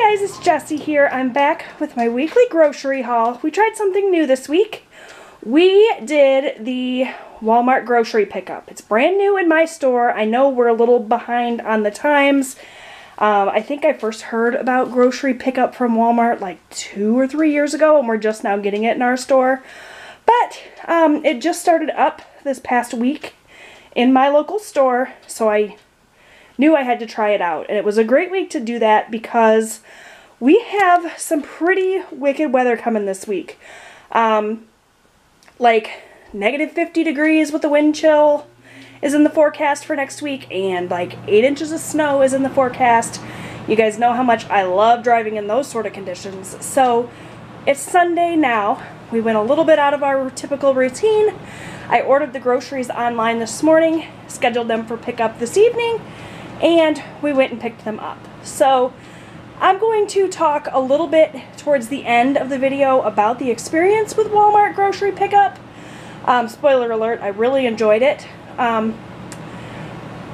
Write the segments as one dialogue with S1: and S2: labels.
S1: Hey guys, it's Jessie here. I'm back with my weekly grocery haul. We tried something new this week. We did the Walmart grocery pickup. It's brand new in my store. I know we're a little behind on the times. I think I first heard about grocery pickup from Walmart like 2 or 3 years ago, and we're just now getting it in our store. But it just started up this past week in my local store, so I knew I had to try it out. And it was a great week to do that because we have some pretty wicked weather coming this week. Like negative 50 degrees with the wind chill is in the forecast for next week, and like 8 inches of snow is in the forecast. You guys know how much I love driving in those sort of conditions. So it's Sunday now. We went a little bit out of our typical routine. I ordered the groceries online this morning, scheduled them for pickup this evening, and we went and picked them up. So I'm going to talk a little bit towards the end of the video about the experience with Walmart grocery pickup. Spoiler alert, I really enjoyed it. But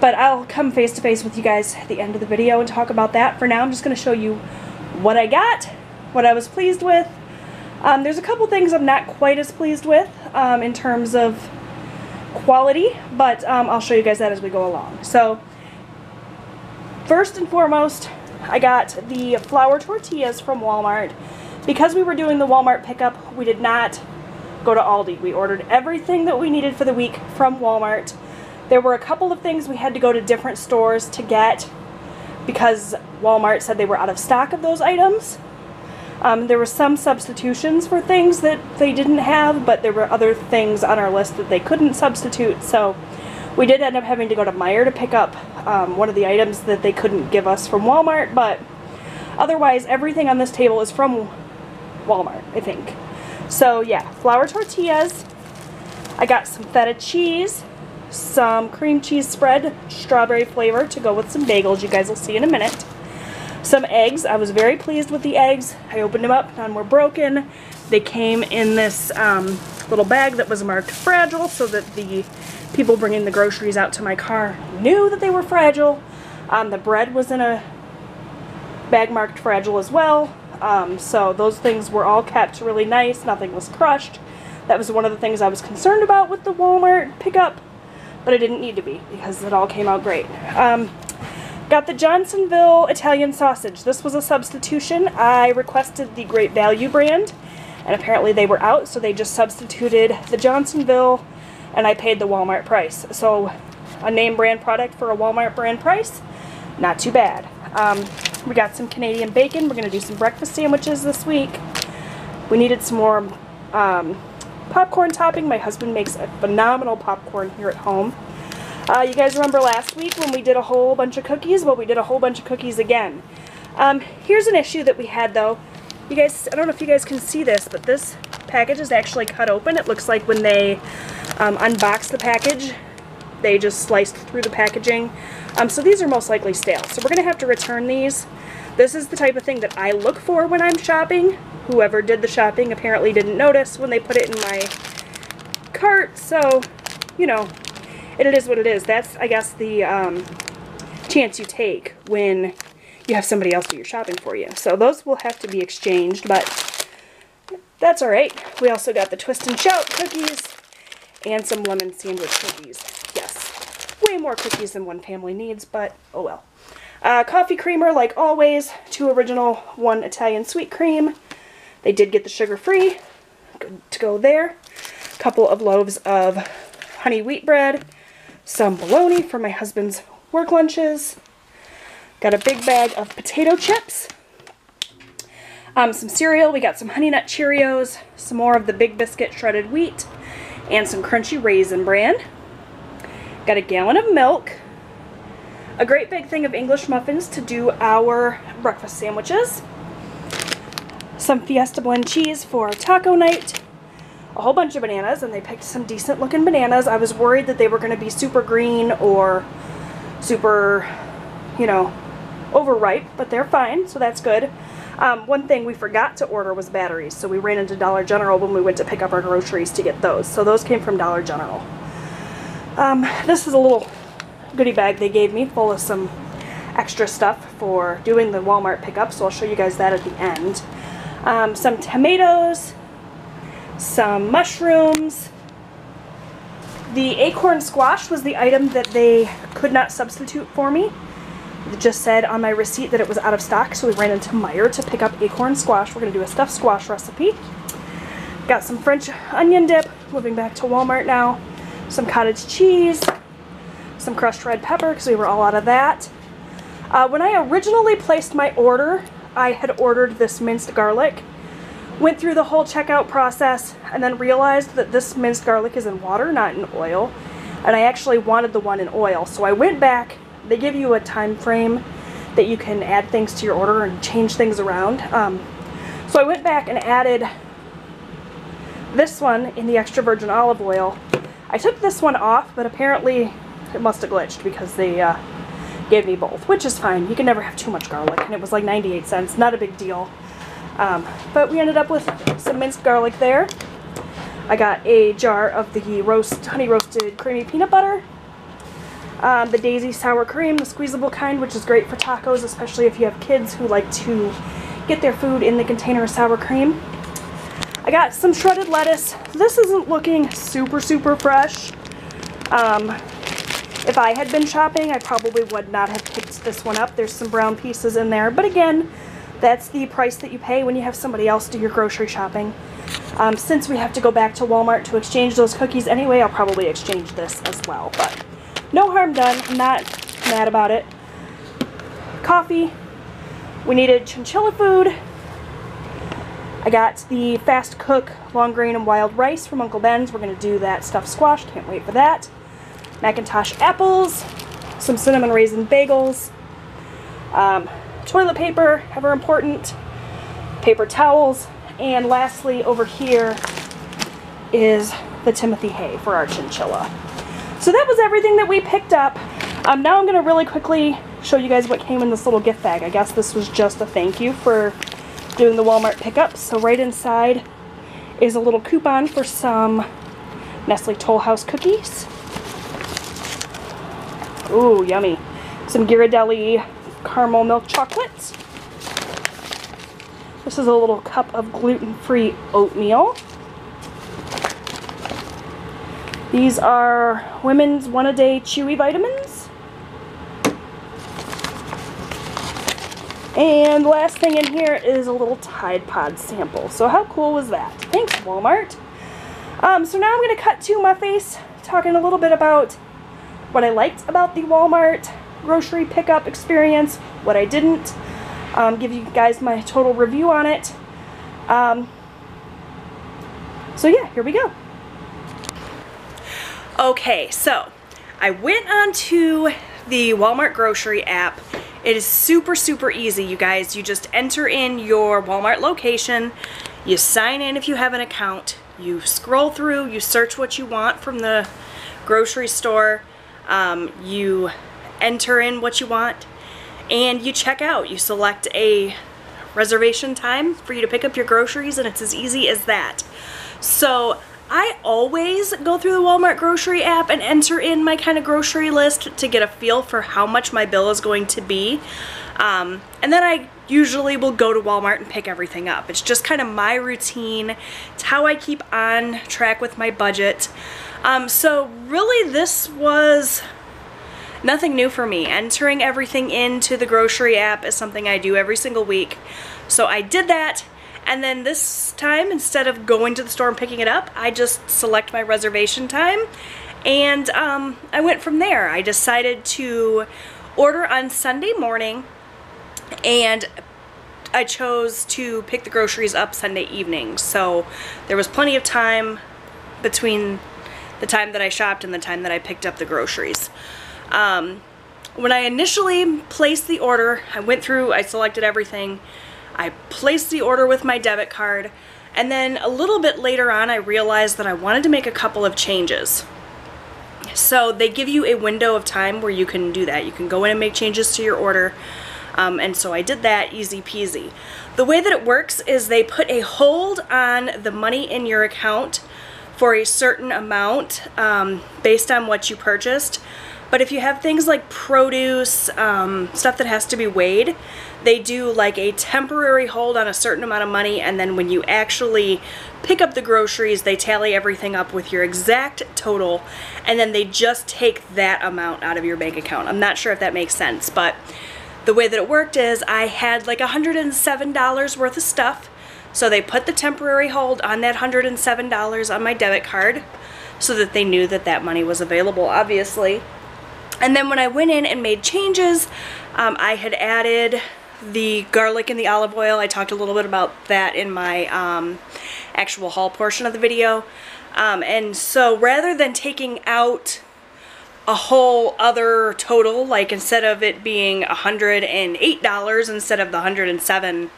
S1: I'll come face to face with you guys at the end of the video and talk about that. For now, I'm just going to show you what I got, what I was pleased with. There's a couple things I'm not quite as pleased with in terms of quality, but I'll show you guys that as we go along. So first and foremost, I got the flour tortillas from Walmart. Because we were doing the Walmart pickup, we did not go to Aldi. We ordered everything that we needed for the week from Walmart. There were a couple of things we had to go to different stores to get because Walmart said they were out of stock of those items. There were some substitutions for things that they didn't have, but there were other things on our list that they couldn't substitute. So we did end up having to go to Meijer to pick up one of the items that they couldn't give us from Walmart, but otherwise everything on this table is from Walmart, I think. So yeah, flour tortillas. I got some feta cheese, some cream cheese spread, strawberry flavor to go with some bagels, you guys will see in a minute. Some eggs. I was very pleased with the eggs. I opened them up, none were broken. They came in this little bag that was marked fragile so that the people bringing the groceries out to my car knew that they were fragile. The bread was in a bag marked fragile as well. So those things were all kept really nice. Nothing was crushed. That was one of the things I was concerned about with the Walmart pickup, but it didn't need to be because it all came out great. Got the Johnsonville Italian sausage. This was a substitution. I requested the Great Value brand, and apparently they were out, so they just substituted the Johnsonville, and I paid the Walmart price. So a name brand product for a Walmart brand price, not too bad. We got some Canadian bacon. We're going to do some breakfast sandwiches this week. We needed some more popcorn topping. My husband makes a phenomenal popcorn here at home. You guys remember last week when we did a whole bunch of cookies? Well, we did a whole bunch of cookies again. Here's an issue that we had though. You guys, I don't know if you guys can see this, but this package is actually cut open. It looks like when they unboxed the package, they just sliced through the packaging. So these are most likely stale. So we're going to have to return these. This is the type of thing that I look for when I'm shopping. Whoever did the shopping apparently didn't notice when they put it in my cart. So, you know, it is what it is. That's, I guess, the chance you take when you have somebody else do your shopping for you. So those will have to be exchanged, but that's alright. We also got the Twist and Shout cookies and some lemon sandwich cookies. Yes, way more cookies than one family needs, but oh well. Coffee creamer, like always. 2 original, 1 Italian sweet cream. They did get the sugar-free. Good to go there. Couple of loaves of honey wheat bread. Some bologna for my husband's work lunches. Got a big bag of potato chips. Some cereal. We got some Honey Nut Cheerios. Some more of the Big Biscuit shredded wheat. And some Crunchy Raisin Bran. Got a gallon of milk. A great big thing of English muffins to do our breakfast sandwiches. Some Fiesta Blend cheese for taco night. A whole bunch of bananas, and they picked some decent looking bananas. I was worried that they were going to be super green or super, you know, overripe, but they're fine, so that's good. One thing we forgot to order was batteries, so we ran into Dollar General when we went to pick up our groceries to get those. So those came from Dollar General. This is a little goodie bag they gave me full of some extra stuff for doing the Walmart pickup, so I'll show you guys that at the end. Some tomatoes, some mushrooms. The acorn squash was the item that they could not substitute for me. It just said on my receipt that it was out of stock, so we ran into Meijer to pick up acorn squash. We're going to do a stuffed squash recipe. Got some French onion dip, moving back to Walmart now. Some cottage cheese, some crushed red pepper, because we were all out of that. When I originally placed my order, I had ordered this minced garlic. Went through the whole checkout process and then realized that this minced garlic is in water, not in oil. And I actually wanted the one in oil. So I went back. They give you a time frame that you can add things to your order and change things around. So I went back and added this one in the extra virgin olive oil. I took this one off, but apparently it must have glitched because they gave me both, which is fine. You can never have too much garlic, and it was like 98 cents, not a big deal. But we ended up with some minced garlic there. I got a jar of the honey roasted creamy peanut butter. The Daisy sour cream, the squeezable kind, which is great for tacos, especially if you have kids who like to get their food in the container of sour cream. I got some shredded lettuce. This isn't looking super fresh. If I had been shopping, I probably would not have picked this one up. There's some brown pieces in there, but again, that's the price that you pay when you have somebody else do your grocery shopping. Since we have to go back to Walmart to exchange those cookies anyway, I'll probably exchange this as well, but no harm done. I'm not mad about it. Coffee. We needed chinchilla food. I got the fast cook long grain and wild rice from Uncle Ben's. We're going to do that stuffed squash. Can't wait for that. Macintosh apples. Some cinnamon raisin bagels. Toilet paper, ever important. Paper towels. And lastly, over here is the Timothy hay for our chinchilla. So that was everything that we picked up. Now I'm going to really quickly show you guys what came in this little gift bag. I guess this was just a thank you for doing the Walmart pickup. So right inside is a little coupon for some Nestle Toll House cookies. Ooh, yummy. Some Ghirardelli caramel milk chocolate. This is a little cup of gluten-free oatmeal. These are Women's One-A-Day Chewy Vitamins. And the last thing in here is a little Tide Pod sample. So how cool was that? Thanks, Walmart. So now I'm going to cut to my face, talking a little bit about what I liked about the Walmart grocery pickup experience, what I didn't, give you guys my total review on it. So yeah, here we go. Okay, so I went onto the Walmart grocery app. It is super easy, you guys. You just enter in your Walmart location, you sign in if you have an account, you scroll through, you search what you want from the grocery store, you enter in what you want, and you check out. You select a reservation time for you to pick up your groceries, and it's as easy as that. So I always go through the Walmart grocery app and enter in my kind of grocery list to get a feel for how much my bill is going to be. And then I usually will go to Walmart and pick everything up. It's just kind of my routine. It's how I keep on track with my budget. So really this was nothing new for me. Entering everything into the grocery app is something I do every single week. So I did that. And then this time, instead of going to the store and picking it up, I just select my reservation time, and I went from there. I decided to order on Sunday morning, and I chose to pick the groceries up Sunday evening. So there was plenty of time between the time that I shopped and the time that I picked up the groceries. When I initially placed the order, I went through, I selected everything. I placed the order with my debit card, and then a little bit later on I realized that I wanted to make a couple of changes. So they give you a window of time where you can do that. You can go in and make changes to your order, and so I did that, easy peasy. The way that it works is they put a hold on the money in your account for a certain amount based on what you purchased. But if you have things like produce, stuff that has to be weighed, they do like a temporary hold on a certain amount of money, and then when you actually pick up the groceries, they tally everything up with your exact total, and then they just take that amount out of your bank account. I'm not sure if that makes sense, but the way that it worked is I had like $107 worth of stuff, so they put the temporary hold on that $107 on my debit card so that they knew that that money was available, obviously. And then when I went in and made changes, I had added the garlic and the olive oil. I talked a little bit about that in my actual haul portion of the video. And so rather than taking out a whole other total, like instead of it being $108 instead of the $107,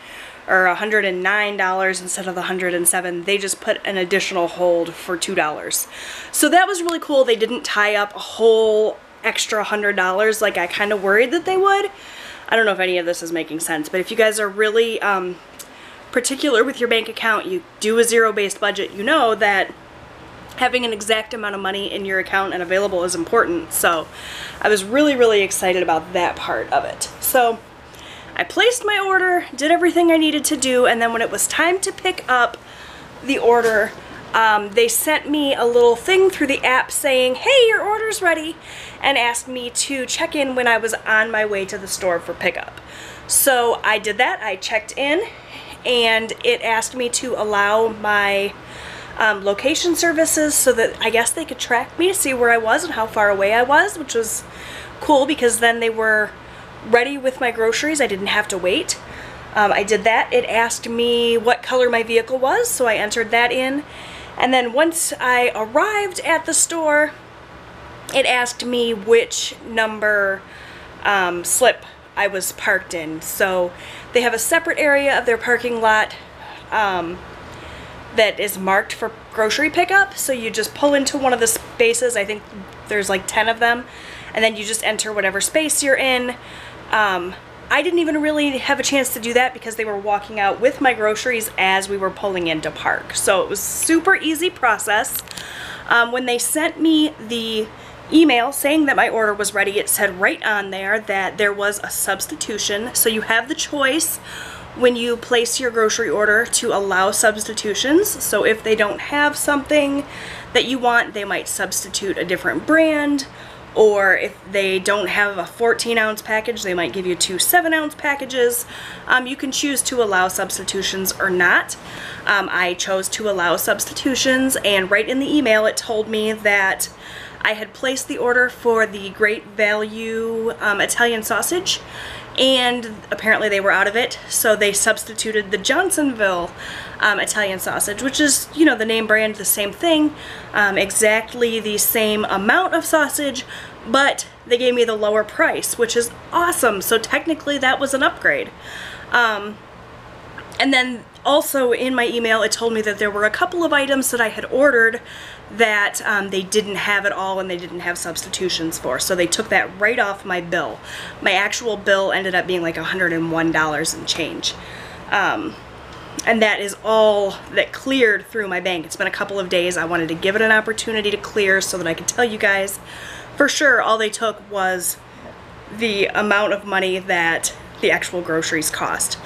S1: or $109 instead of the $107, they just put an additional hold for $2. So that was really cool. They didn't tie up a whole extra $100 like I kind of worried that they would. I don't know if any of this is making sense, but if you guys are really particular with your bank account, you do a zero-based budget, you know that having an exact amount of money in your account and available is important. So I was really, really excited about that part of it. So I placed my order, did everything I needed to do, and then when it was time to pick up the order, they sent me a little thing through the app saying, hey, your order's ready, and asked me to check in when I was on my way to the store for pickup. So I did that. I checked in, and it asked me to allow my location services so that I guess they could track me to see where I was and how far away I was, which was cool because then they were ready with my groceries. I didn't have to wait. I did that. It asked me what color my vehicle was, so I entered that in. And then once I arrived at the store, it asked me which number slip I was parked in. So they have a separate area of their parking lot that is marked for grocery pickup. So you just pull into one of the spaces. I think there's like 10 of them. And then you just enter whatever space you're in. I didn't even really have a chance to do that because they were walking out with my groceries as we were pulling into park. So it was super easy process. When they sent me the email saying that my order was ready, it said right on there that there was a substitution. So you have the choice when you place your grocery order to allow substitutions. So if they don't have something that you want, they might substitute a different brand. Or if they don't have a 14-ounce package, they might give you 2 7-ounce packages. You can choose to allow substitutions or not. I chose to allow substitutions, and right in the email it told me that I had placed the order for the Great Value Italian sausage, and apparently they were out of it, so they substituted the Johnsonville Italian sausage, which is, you know, the name brand, the same thing, exactly the same amount of sausage, but they gave me the lower price, which is awesome. So technically that was an upgrade. And then also in my email it told me that there were a couple of items that I had ordered that they didn't have at all and they didn't have substitutions for, so they took that right off my bill. My actual bill ended up being like $101 and change. And that is all that cleared through my bank. It's been a couple of days. I wanted to give it an opportunity to clear so that I could tell you guys for sure all they took was the amount of money that the actual groceries cost.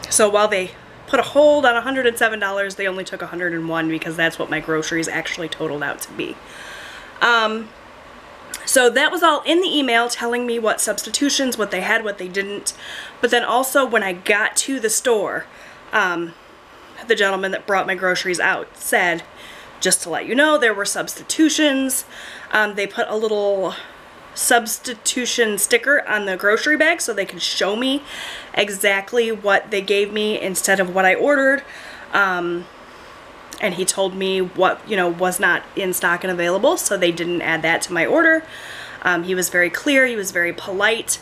S1: So while they put a hold on $107, they only took $101 because that's what my groceries actually totaled out to be. So that was all in the email telling me what substitutions, what they had, what they didn't. But then also when I got to the store, the gentleman that brought my groceries out said, just to let you know, there were substitutions. They put a little substitution sticker on the grocery bag so they could show me exactly what they gave me instead of what I ordered. And he told me what, you know, was not in stock and available, so they didn't add that to my order. He was very clear, he was very polite.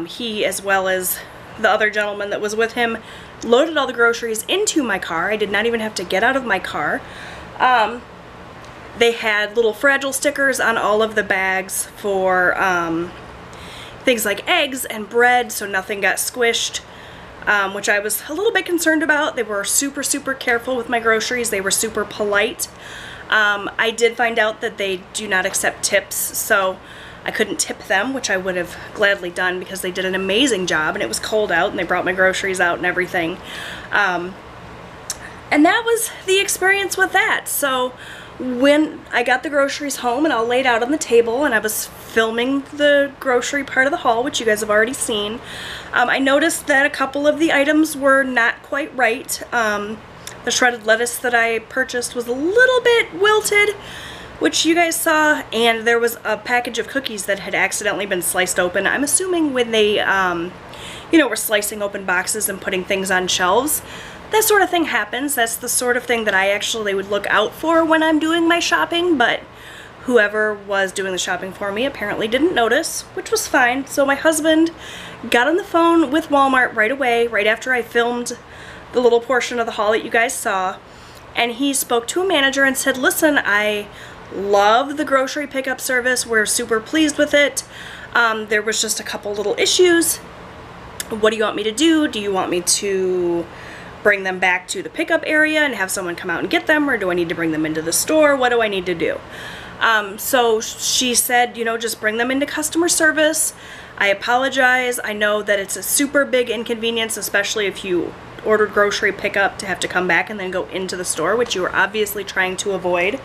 S1: He, as well as the other gentleman that was with him, loaded all the groceries into my car. I did not even have to get out of my car. They had little fragile stickers on all of the bags for things like eggs and bread, so nothing got squished. which I was a little bit concerned about. They were super, super careful with my groceries. They were super polite. I did find out that they do not accept tips, so I couldn't tip them, which I would have gladly done because they did an amazing job, and it was cold out and they brought my groceries out and everything. And that was the experience with that. So when I got the groceries home and all laid out on the table and I was filming the grocery part of the haul, which you guys have already seen, I noticed that a couple of the items were not quite right. The shredded lettuce that I purchased was a little bit wilted, which you guys saw, and there was a package of cookies that had accidentally been sliced open. I'm assuming when they, you know, were slicing open boxes and putting things on shelves. That sort of thing happens. That's the sort of thing that I actually would look out for when I'm doing my shopping, but whoever was doing the shopping for me apparently didn't notice, which was fine. So my husband got on the phone with Walmart right away, right after I filmed the little portion of the haul that you guys saw, and he spoke to a manager and said, listen, I love the grocery pickup service. We're super pleased with it. There was just a couple little issues. What do you want me to do? Do you want me to bring them back to the pickup area and have someone come out and get them, or do I need to bring them into the store? What do I need to do? So she said, you know, just bring them into customer service. I apologize. I know that it's a super big inconvenience, especially if you ordered grocery pickup to have to come back and then go into the store, which you were obviously trying to avoid.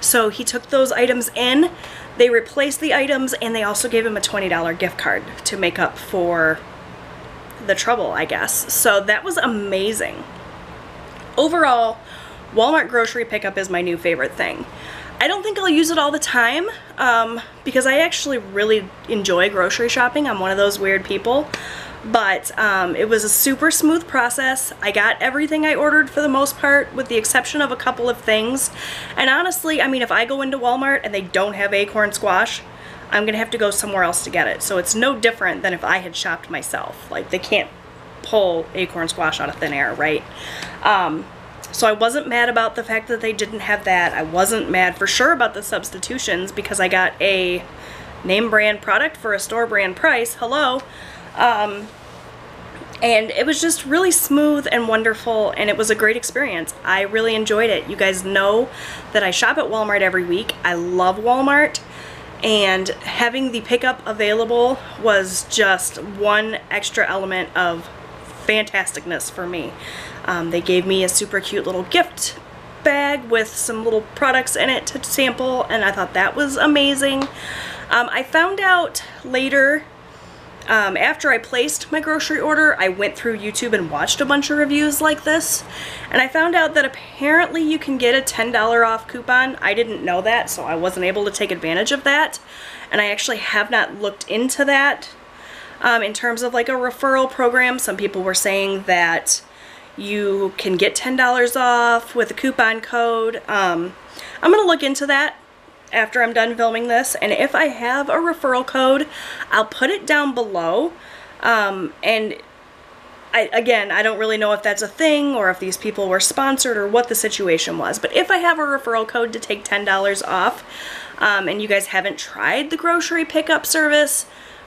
S1: So he took those items in, they replaced the items, and they also gave him a $20 gift card to make up for the trouble, I guess. So that was amazing. Overall, Walmart grocery pickup is my new favorite thing. I don't think I'll use it all the time because I actually really enjoy grocery shopping. I'm one of those weird people. But it was a super smooth process. I got everything I ordered for the most part, with the exception of a couple of things. And honestly, I mean, if I go into Walmart and they don't have acorn squash, I'm gonna have to go somewhere else to get it. So it's no different than if I had shopped myself. Like, they can't pull acorn squash out of thin air, right? So I wasn't mad about the fact that they didn't have that. I wasn't mad for sure about the substitutions because I got a name brand product for a store brand price. Hello. And it was just really smooth and wonderful, and it was a great experience. I really enjoyed it. You guys know that I shop at Walmart every week. I love Walmart, and having the pickup available was just one extra element of fantasticness for me. They gave me a super cute little gift bag with some little products in it to sample, and I thought that was amazing. I found out later, after I placed my grocery order, I went through YouTube and watched a bunch of reviews like this, and I found out that apparently you can get a $10 off coupon. I didn't know that, so I wasn't able to take advantage of that, and I actually have not looked into that. In terms of like a referral program, some people were saying that you can get $10 off with a coupon code. I'm gonna look into that after I'm done filming this, and if I have a referral code, I'll put it down below. And again, I don't really know if that's a thing or if these people were sponsored or what the situation was, but if I have a referral code to take $10 off, and you guys haven't tried the grocery pickup service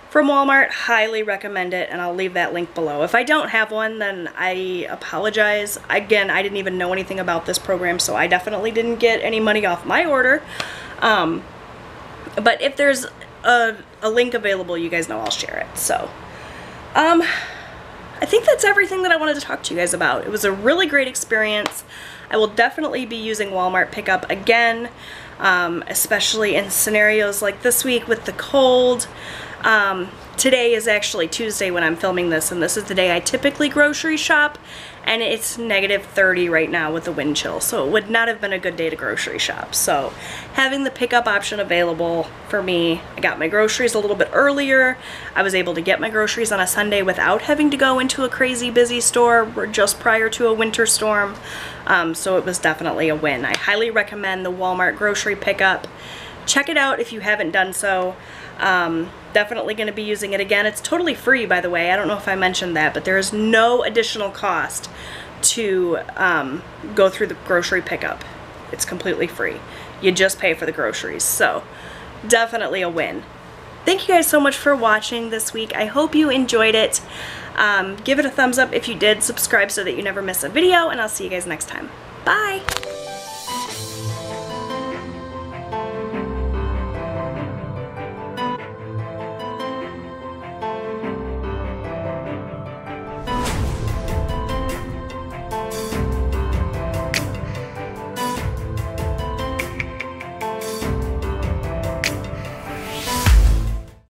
S1: from Walmart, highly recommend it, and I'll leave that link below. If I don't have one, then I apologize. Again, I didn't even know anything about this program, so I definitely didn't get any money off my order. But if there's a link available, you guys know I'll share it. So, I think that's everything that I wanted to talk to you guys about. It was a really great experience. I will definitely be using Walmart pickup again, especially in scenarios like this week with the cold. Today is actually Tuesday when I'm filming this, and this is the day I typically grocery shop, and it's -30 right now with the wind chill, so it would not have been a good day to grocery shop. So having the pickup option available for me, I got my groceries a little bit earlier. I was able to get my groceries on a Sunday without having to go into a crazy busy store just prior to a winter storm, so it was definitely a win. I highly recommend the Walmart grocery pickup. Check it out if you haven't done so. Definitely going to be using it again. It's totally free, by the way. I don't know if I mentioned that, but there is no additional cost to go through the grocery pickup. It's completely free. You just pay for the groceries, so definitely a win. thank you guys so much for watching this week. I hope you enjoyed it. Give it a thumbs up if you did, subscribe so that you never miss a video, and I'll see you guys next time. Bye!